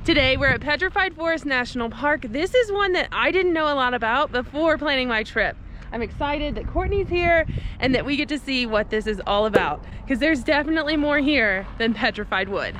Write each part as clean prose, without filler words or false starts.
Today we're at Petrified Forest National Park. This is one that I didn't know a lot about before planning my trip. I'm excited that Courtney's here and that we get to see what this is all about, because there's definitely more here than Petrified Wood.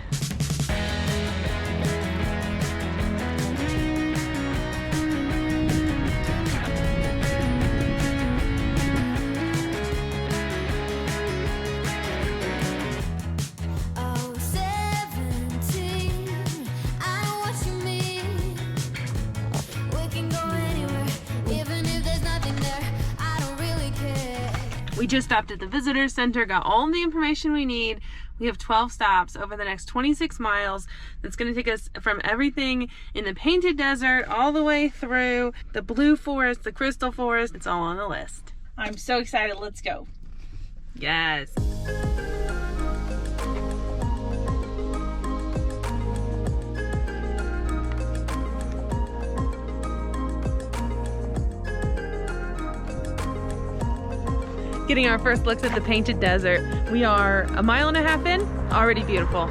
We just stopped at the visitor center, got all the information we need. We have 12 stops over the next 26 miles. That's going to take us from everything in the Painted Desert all the way through the Blue Forest, the Crystal Forest. It's all on the list. I'm so excited. Let's go. Yes. Getting our first looks at the Painted Desert. We are a mile and a half in, already beautiful.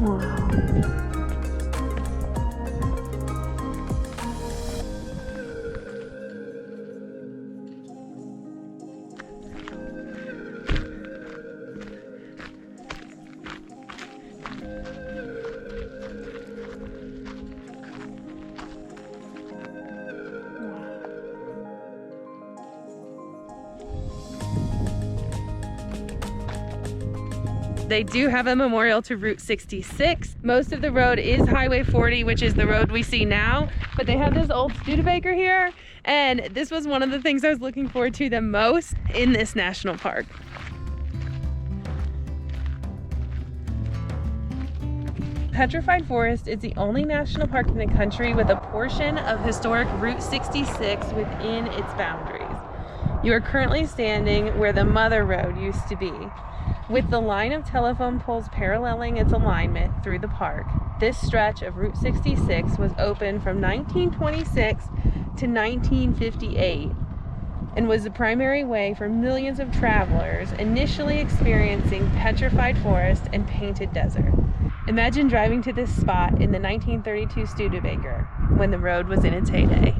Wow. They do have a memorial to Route 66. Most of the road is Highway 40, which is the road we see now, but they have this old Studebaker here, and this was one of the things I was looking forward to the most in this national park. Petrified Forest is the only national park in the country with a portion of historic Route 66 within its boundaries. You are currently standing where the Mother Road used to be, with the line of telephone poles paralleling its alignment through the park. This stretch of Route 66 was open from 1926 to 1958 and was the primary way for millions of travelers initially experiencing Petrified Forest and Painted Desert. Imagine driving to this spot in the 1932 Studebaker when the road was in its heyday.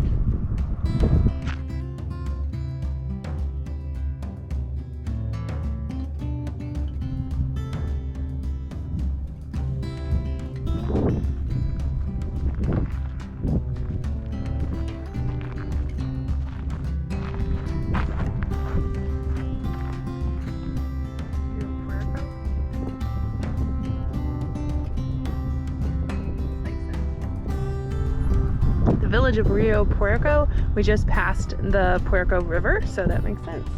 Village of Rio Puerco. We just passed the Puerco River, so that makes sense.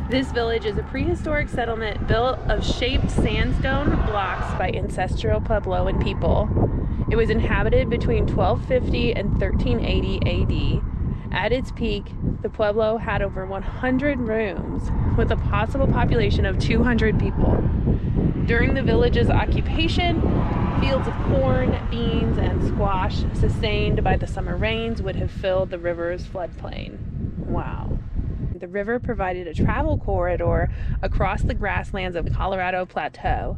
This village is a prehistoric settlement built of shaped sandstone blocks by ancestral Puebloan people. It was inhabited between 1250 and 1380 AD. At its peak, the Pueblo had over 100 rooms with a possible population of 200 people. During the village's occupation, fields of corn, beans, and squash sustained by the summer rains would have filled the river's floodplain. Wow. The river provided a travel corridor across the grasslands of the Colorado Plateau.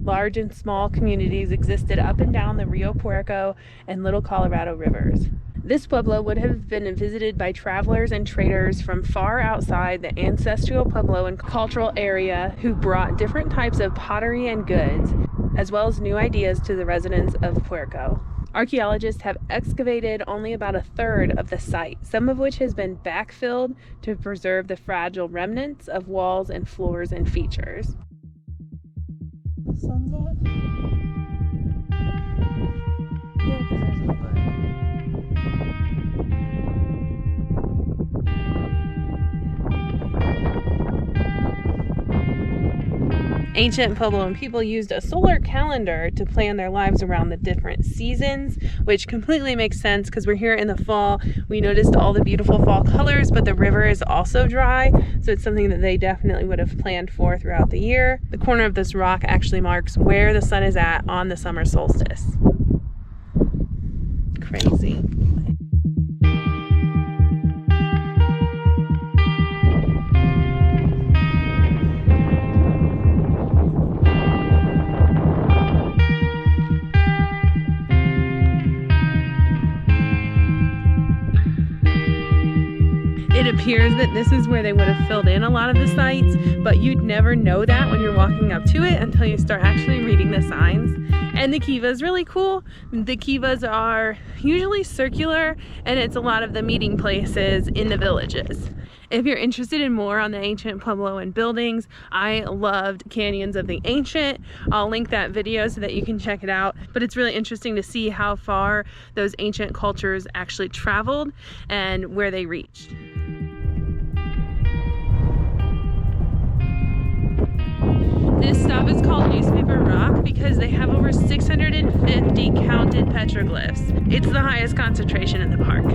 Large and small communities existed up and down the Rio Puerco and Little Colorado rivers. This pueblo would have been visited by travelers and traders from far outside the ancestral Puebloan cultural area who brought different types of pottery and goods, as well as new ideas to the residents of Puerco. Archaeologists have excavated only about a third of the site, some of which has been backfilled to preserve the fragile remnants of walls and floors and features. Sun's up. Yeah, because there's a foot. Ancient Puebloan people used a solar calendar to plan their lives around the different seasons, which completely makes sense because we're here in the fall. We noticed all the beautiful fall colors, but the river is also dry, so it's something that they definitely would have planned for throughout the year. The corner of this rock actually marks where the sun is at on the summer solstice. Crazy. It appears that this is where they would have filled in a lot of the sites, but you'd never know that when you're walking up to it until you start actually reading the signs. And the kiva is really cool. The kivas are usually circular, and it's a lot of the meeting places in the villages. If you're interested in more on the ancient Puebloan buildings, I loved Canyons of the Ancient. I'll link that video so that you can check it out. But it's really interesting to see how far those ancient cultures actually traveled and where they reached. This stop is called Newspaper Rock because they have over 650 counted petroglyphs. It's the highest concentration in the park.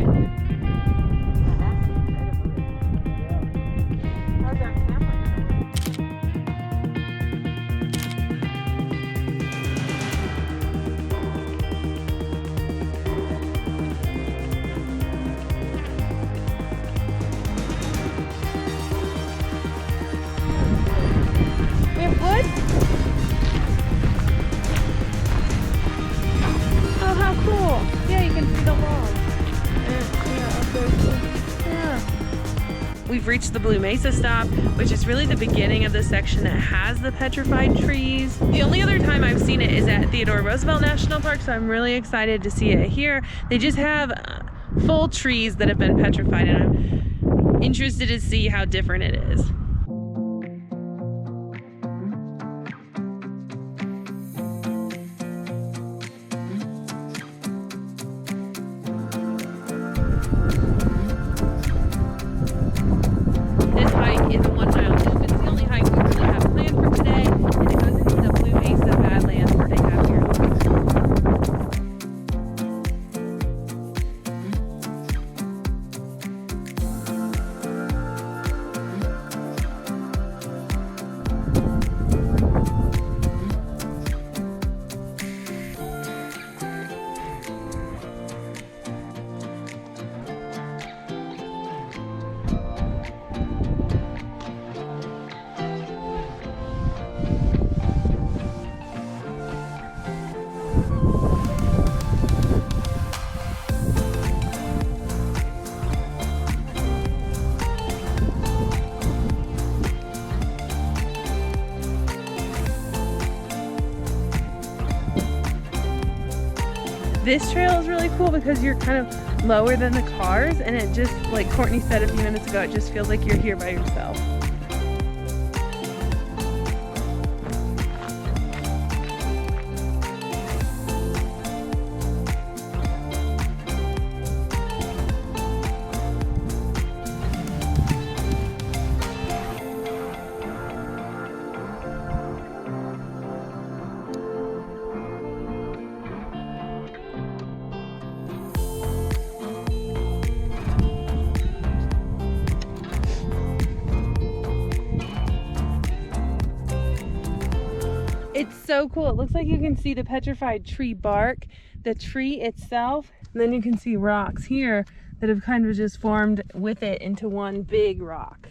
Oh, how cool. Yeah, you can see the wall. Yeah. We've reached the Blue Mesa stop, which is really the beginning of the section that has the petrified trees. The only other time I've seen it is at Theodore Roosevelt National Park, so I'm really excited to see it here. They just have full trees that have been petrified, and I'm interested to see how different it is. This trail is really cool because you're kind of lower than the cars, and it just, like Courtney said a few minutes ago, it just feels like you're here by yourself. It's so cool. It looks like you can see the petrified tree bark, the tree itself, and then you can see rocks here that have kind of just formed with it into one big rock.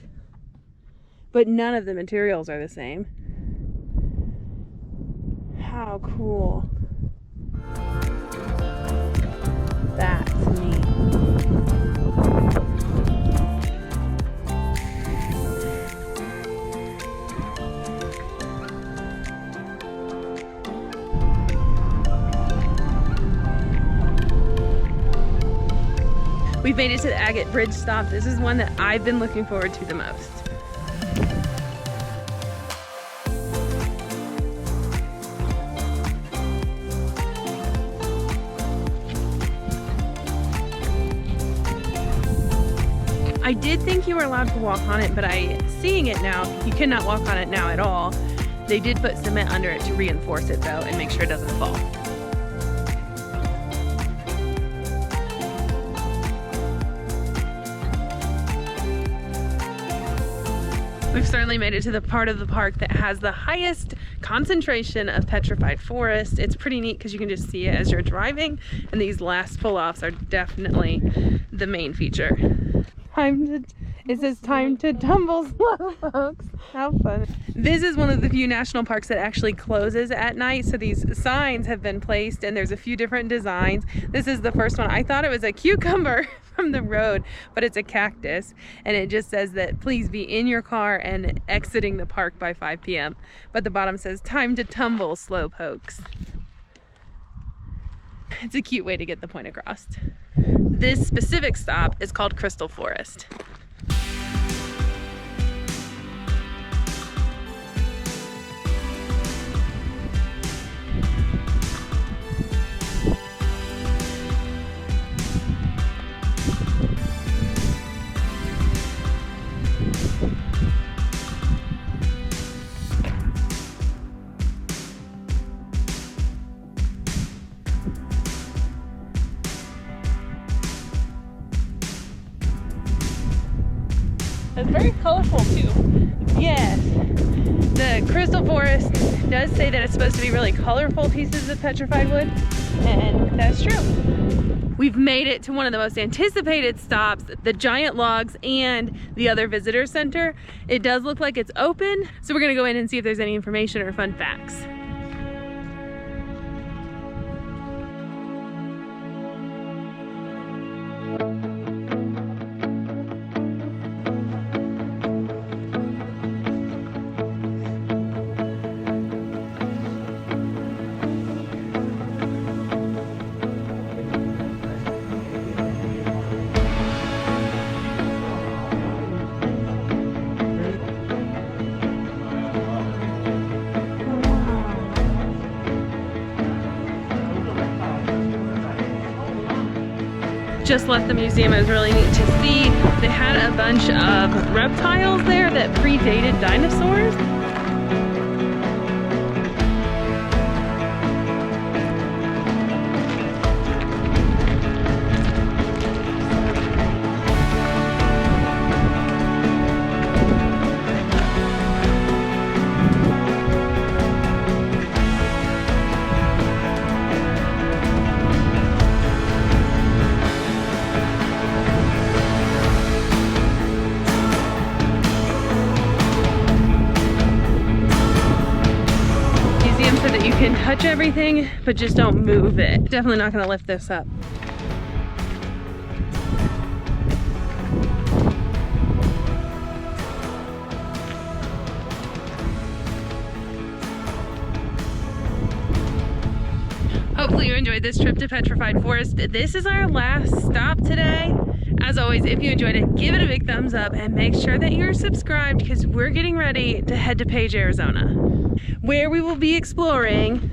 But none of the materials are the same. How cool. That's neat. We've made it to the Agate Bridge stop. This is one that I've been looking forward to the most. I did think you were allowed to walk on it, but seeing it now, you cannot walk on it now at all. They did put cement under it to reinforce it though and make sure it doesn't fall. We've certainly made it to the part of the park that has the highest concentration of petrified forest. It's pretty neat because you can just see it as you're driving, and these last pull-offs are definitely the main feature. It says time to tumble slow, folks. How fun. This is one of the few national parks that actually closes at night, so these signs have been placed and there's a few different designs. This is the first one. I thought it was a cucumber from the road, but it's a cactus, and it just says that please be in your car and exiting the park by 5 p.m. But the bottom says time to tumble slow pokes. It's a cute way to get the point across. This specific stop is called Crystal Forest. It's very colorful too. Yes. The Crystal Forest does say that it's supposed to be really colorful pieces of petrified wood, and that's true. We've made it to one of the most anticipated stops, the giant logs and the other visitor center. It does look like it's open, so we're gonna go in and see if there's any information or fun facts. Just left the museum. It was really neat to see. They had a bunch of reptiles there that predated dinosaurs. You can touch everything, but just don't move it. Definitely not gonna lift this up. Hopefully you enjoyed this trip to Petrified Forest. This is our last stop today. As always, if you enjoyed it, give it a big thumbs up and make sure that you're subscribed because we're getting ready to head to Page, Arizona, where we will be exploring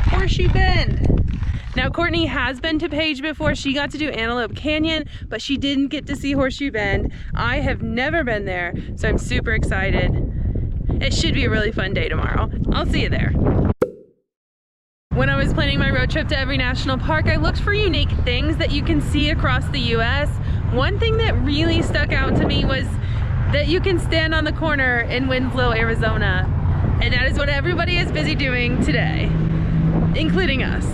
Horseshoe Bend. Now, Courtney has been to Page before. She got to do Antelope Canyon, but she didn't get to see Horseshoe Bend. I have never been there, so I'm super excited. It should be a really fun day tomorrow. I'll see you there. When I was planning my road trip to every national park, I looked for unique things that you can see across the US. One thing that really stuck out to me was that you can stand on the corner in Winslow, Arizona. And that is what everybody is busy doing today, including us.